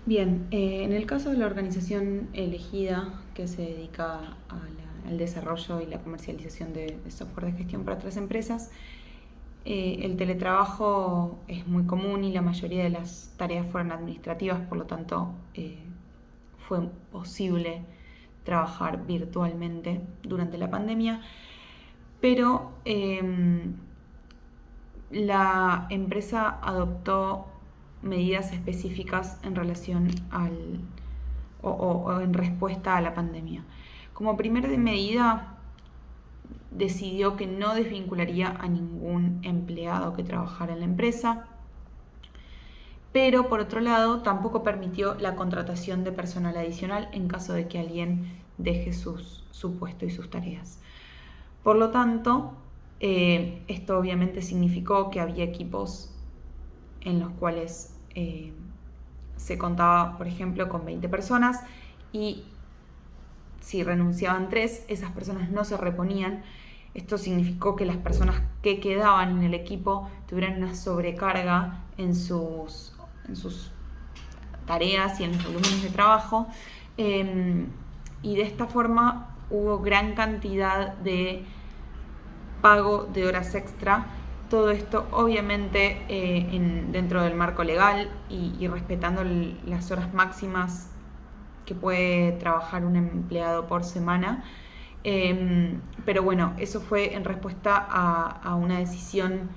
Bien, en el caso de la organización elegida que se dedica al desarrollo y la comercialización de software de gestión para otras empresas, el teletrabajo es muy común y la mayoría de las tareas fueron administrativas, por lo tanto fue posible trabajar virtualmente durante la pandemia, pero la empresa adoptó medidas específicas en relación o en respuesta a la pandemia. Como primera medida, decidió que no desvincularía a ningún empleado que trabajara en la empresa, pero por otro lado tampoco permitió la contratación de personal adicional en caso de que alguien deje su puesto y sus tareas. Por lo tanto, esto obviamente significó que había equipos en los cuales se contaba, por ejemplo, con 20 personas y si renunciaban 3, esas personas no se reponían. Esto significó que las personas que quedaban en el equipo tuvieran una sobrecarga en sus tareas y en los volúmenes de trabajo, y de esta forma hubo gran cantidad de pago de horas extra. Todo esto obviamente dentro del marco legal y respetando las horas máximas que puede trabajar un empleado por semana. Pero bueno, eso fue en respuesta a una decisión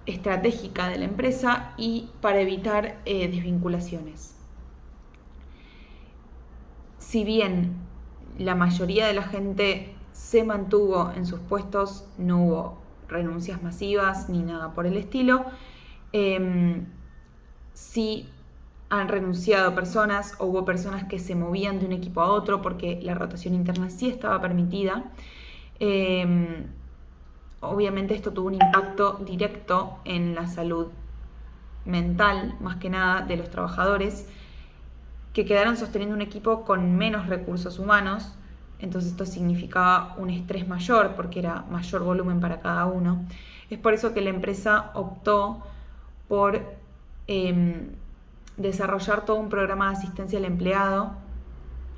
estratégica de la empresa y para evitar desvinculaciones. Si bien la mayoría de la gente se mantuvo en sus puestos, no hubo renuncias masivas ni nada por el estilo, sí han renunciado personas o hubo personas que se movían de un equipo a otro porque la rotación interna sí estaba permitida. Obviamente esto tuvo un impacto directo en la salud mental, más que nada, de los trabajadores que quedaron sosteniendo un equipo con menos recursos humanos. Entonces esto significaba un estrés mayor porque era mayor volumen para cada uno. Es por eso que la empresa optó por desarrollar todo un programa de asistencia al empleado,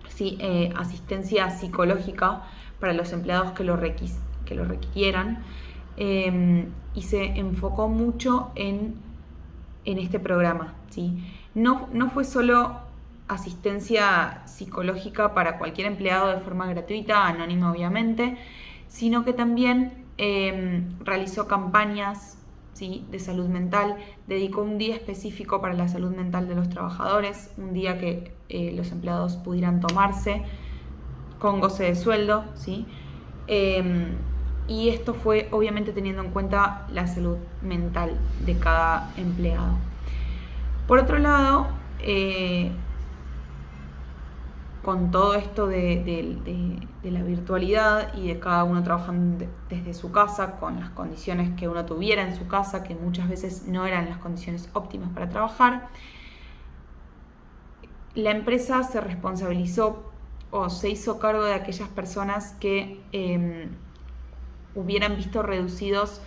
¿sí? Asistencia psicológica para los empleados que lo requieran, y se enfocó mucho en este programa, ¿sí? No fue solo asistencia psicológica para cualquier empleado de forma gratuita, anónima obviamente, sino que también realizó campañas, ¿sí?, de salud mental, dedicó un día específico para la salud mental de los trabajadores, un día que los empleados pudieran tomarse con goce de sueldo, ¿sí? Y esto fue obviamente teniendo en cuenta la salud mental de cada empleado. Por otro lado, con todo esto de la virtualidad y de cada uno trabajando desde su casa, con las condiciones que uno tuviera en su casa, que muchas veces no eran las condiciones óptimas para trabajar, la empresa se responsabilizó o se hizo cargo de aquellas personas que hubieran visto reducidos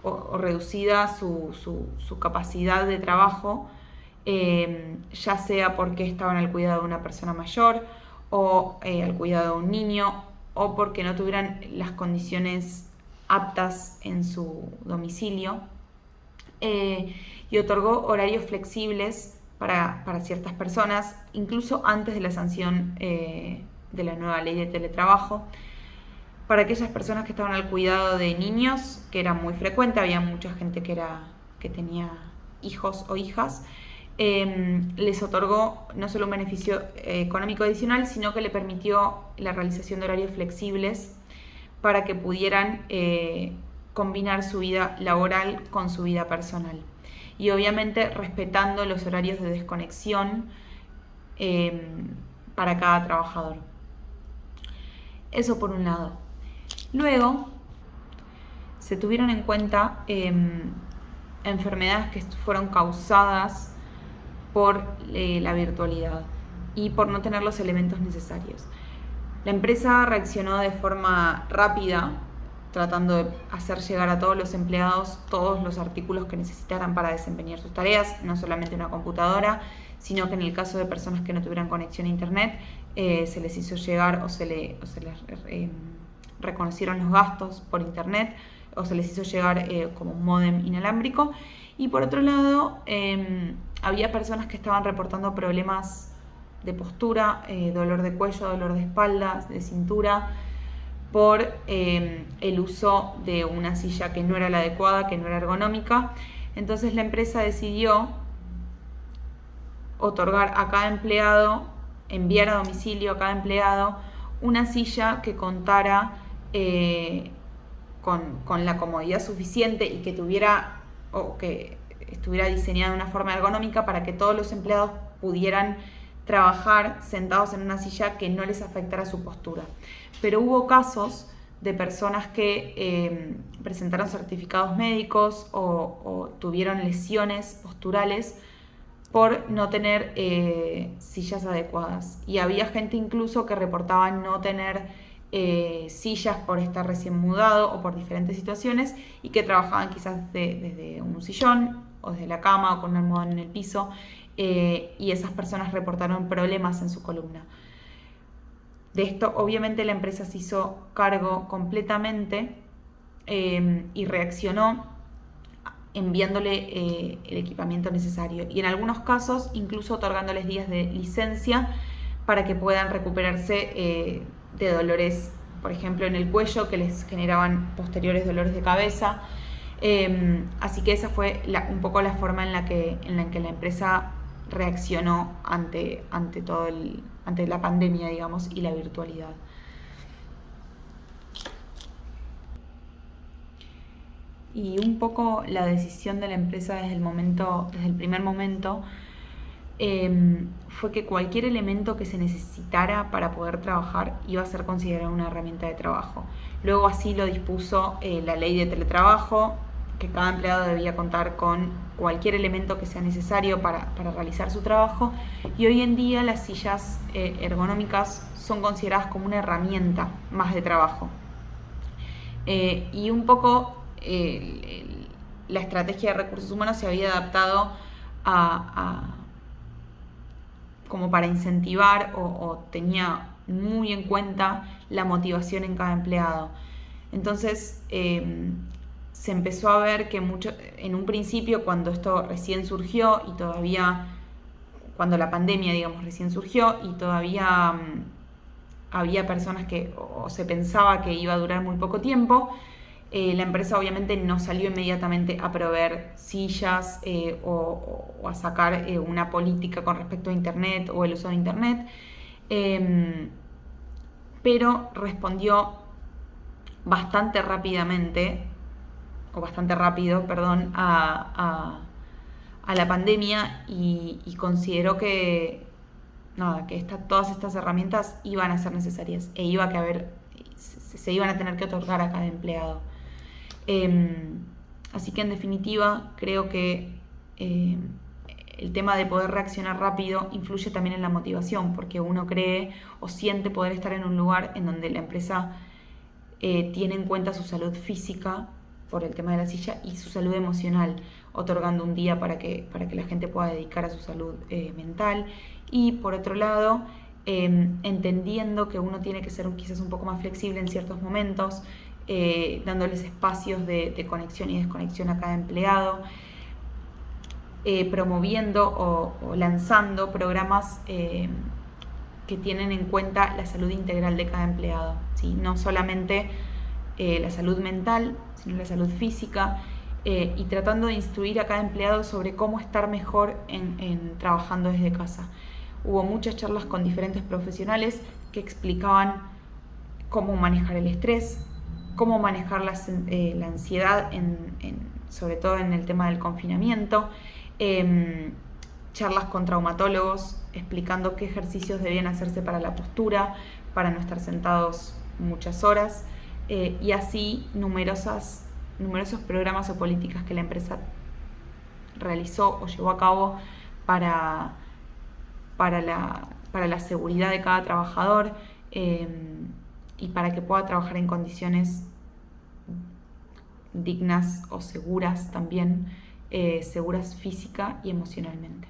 o reducida su capacidad de trabajo, ya sea porque estaban al cuidado de una persona mayor o al cuidado de un niño o porque no tuvieran las condiciones aptas en su domicilio, y otorgó horarios flexibles para ciertas personas, incluso antes de la sanción de la nueva ley de teletrabajo. Para aquellas personas que estaban al cuidado de niños, que era muy frecuente, había mucha gente que tenía hijos o hijas, les otorgó no solo un beneficio económico adicional, sino que le permitió la realización de horarios flexibles para que pudieran combinar su vida laboral con su vida personal. Y obviamente respetando los horarios de desconexión para cada trabajador. Eso por un lado. Luego, se tuvieron en cuenta enfermedades que fueron causadas por la virtualidad y por no tener los elementos necesarios. La empresa reaccionó de forma rápida, tratando de hacer llegar a todos los empleados todos los artículos que necesitaran para desempeñar sus tareas, no solamente una computadora, sino que en el caso de personas que no tuvieran conexión a internet, se les hizo llegar o se les reconocieron los gastos por internet o se les hizo llegar como un módem inalámbrico. Y por otro lado, había personas que estaban reportando problemas de postura, dolor de cuello, dolor de espalda, de cintura, por el uso de una silla que no era la adecuada, que no era ergonómica. Entonces la empresa decidió otorgar a cada empleado, enviar a domicilio a cada empleado una silla que contara con la comodidad suficiente y que tuviera o que estuviera diseñada de una forma ergonómica para que todos los empleados pudieran trabajar sentados en una silla que no les afectara su postura. Pero hubo casos de personas que presentaron certificados médicos o tuvieron lesiones posturales por no tener sillas adecuadas. Y había gente incluso que reportaba no tener sillas por estar recién mudado o por diferentes situaciones y que trabajaban quizás desde un sillón o desde la cama o con un almohadón en el piso, y esas personas reportaron problemas en su columna. De esto obviamente la empresa se hizo cargo completamente y reaccionó enviándole el equipamiento necesario y en algunos casos incluso otorgándoles días de licencia para que puedan recuperarse de dolores, por ejemplo en el cuello, que les generaban posteriores dolores de cabeza. Así que esa fue un poco la forma en la que la empresa reaccionó ante la pandemia, digamos, y la virtualidad. Y un poco la decisión de la empresa desde el primer momento, fue que cualquier elemento que se necesitara para poder trabajar iba a ser considerado una herramienta de trabajo. Luego así lo dispuso la ley de teletrabajo, que cada empleado debía contar con cualquier elemento que sea necesario para realizar su trabajo, y hoy en día las sillas ergonómicas son consideradas como una herramienta más de trabajo. Y un poco la estrategia de recursos humanos se había adaptado como para incentivar o tenía muy en cuenta la motivación en cada empleado. Entonces se empezó a ver que en un principio, cuando esto recién surgió y todavía, cuando la pandemia, digamos, recién surgió y todavía había personas que o se pensaba que iba a durar muy poco tiempo, la empresa obviamente no salió inmediatamente a proveer sillas o a sacar una política con respecto a internet o el uso de internet, pero respondió bastante rápido, a la pandemia y consideró que todas estas herramientas iban a ser necesarias e se iban a tener que otorgar a cada empleado. Así que en definitiva creo que el tema de poder reaccionar rápido influye también en la motivación, porque uno cree o siente poder estar en un lugar en donde la empresa tiene en cuenta su salud física por el tema de la silla y su salud emocional, otorgando un día para que la gente pueda dedicar a su salud mental. Y por otro lado, entendiendo que uno tiene que ser quizás un poco más flexible en ciertos momentos, dándoles espacios de conexión y desconexión a cada empleado, promoviendo o lanzando programas que tienen en cuenta la salud integral de cada empleado, ¿sí? No solamente la salud mental, sino la salud física, y tratando de instruir a cada empleado sobre cómo estar mejor en trabajando desde casa. Hubo muchas charlas con diferentes profesionales que explicaban cómo manejar el estrés, cómo manejar la ansiedad, sobre todo en el tema del confinamiento, charlas con traumatólogos explicando qué ejercicios debían hacerse para la postura, para no estar sentados muchas horas, y así numerosos programas o políticas que la empresa realizó o llevó a cabo para la seguridad de cada trabajador, y para que pueda trabajar en condiciones dignas o seguras también, seguras física y emocionalmente.